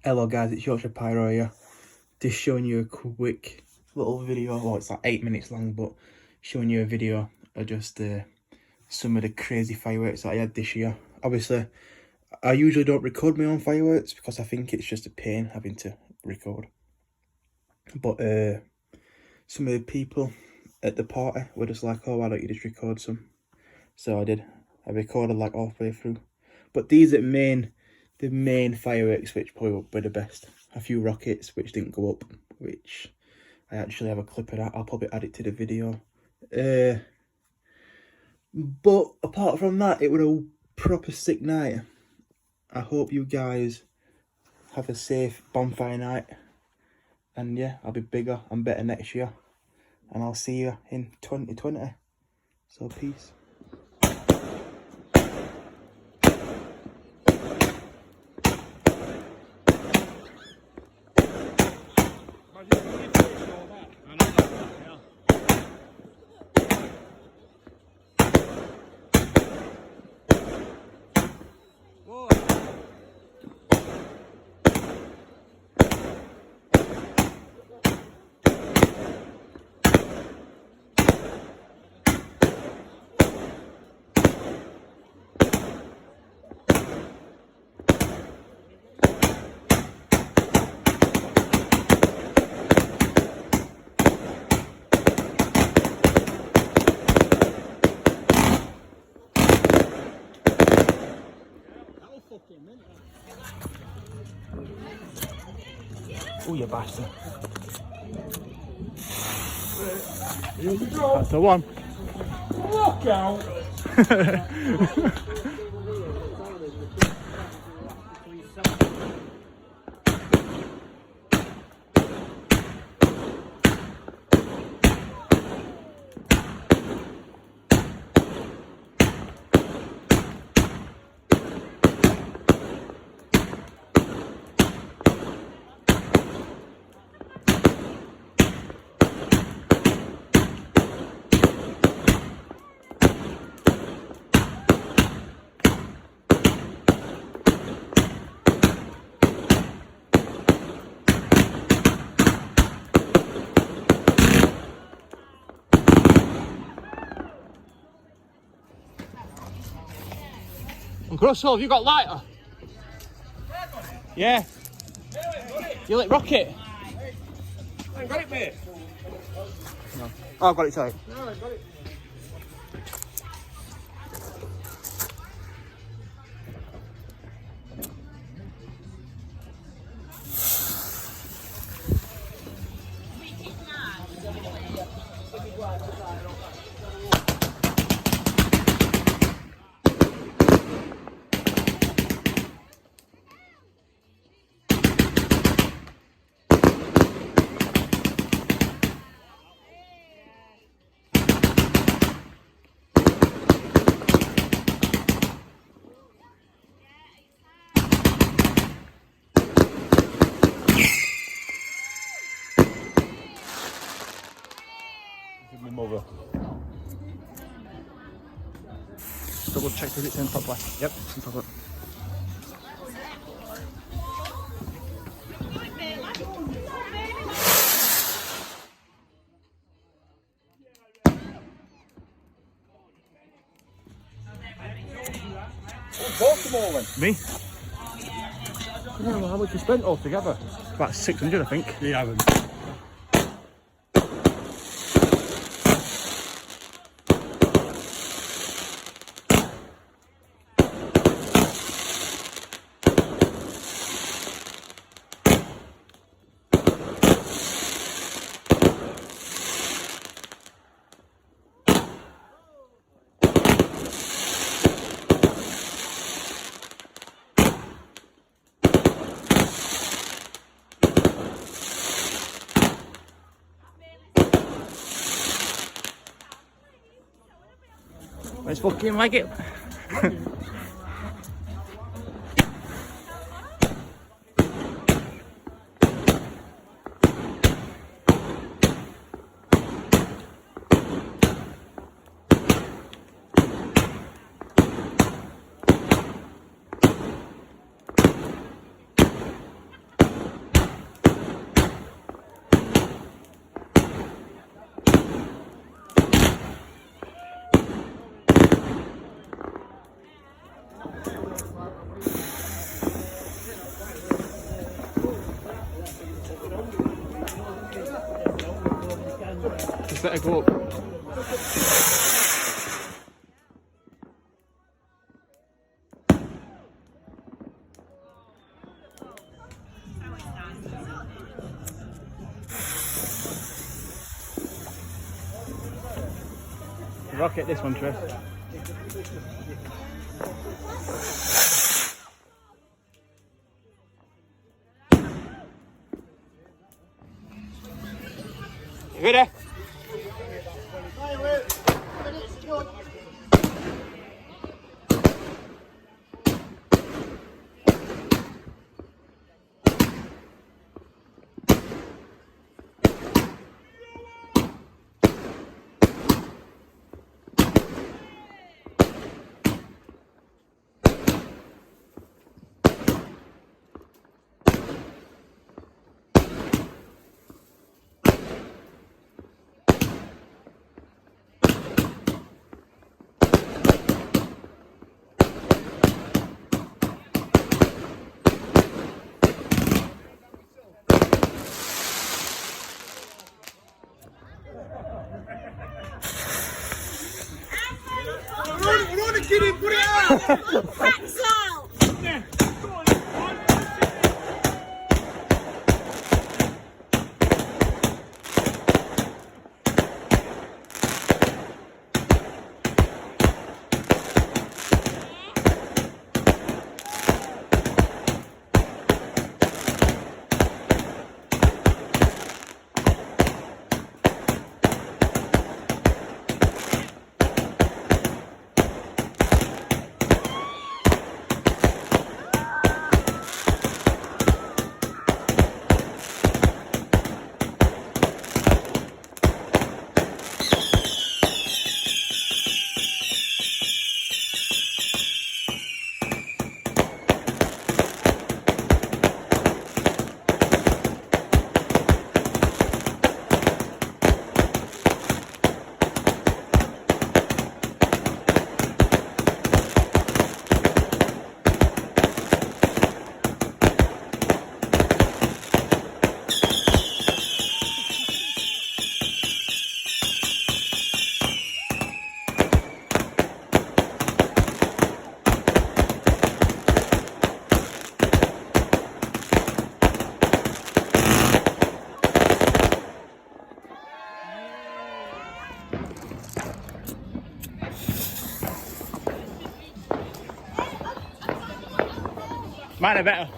Hello guys, it's Yorkshire Pyro here. Just showing you a quick little video. Well, it's like 8 minutes long, but showing you a video of just some of the crazy fireworks that I had this year. Obviously, I usually don't record my own fireworks because I think it's just a pain having to record. But some of the people at the party were just like, oh, why don't you just record some? So I did. I recorded like all the way through. But these are the main fireworks, which probably were the best. A few rockets which didn't go up, which I actually have a clip of that. I'll probably add it to the video. But apart from that, it was a proper sick night. I hope you guys have a safe bonfire night. And yeah, I'll be bigger and better next year. And I'll see you in 2020. So peace. Oh, you bastard. Here we go. That's the one. Look out. Uncle Russell, have you got lighter? Yeah. You lit rocket? I ain't got it, mate. No. Oh, I've got it, sorry. No, I got it. My mother. Double check if it's in properly. Yep, it's in properly. Both them all then? Me? I don't know how much you spent altogether. About 600, I think. You haven't. Let's fucking like it. better go up. Rocket this one, Trish. You ready? Get it, put it out! Packs out! Yeah. Mine are better.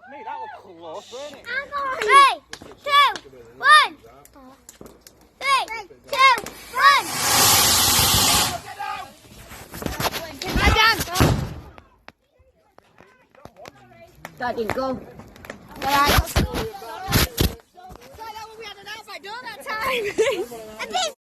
Me, that was close, wasn't it? 3, 2, 1. 3, 2, 1. I'm done. That didn't go. Alright. That one we had an outside door that time.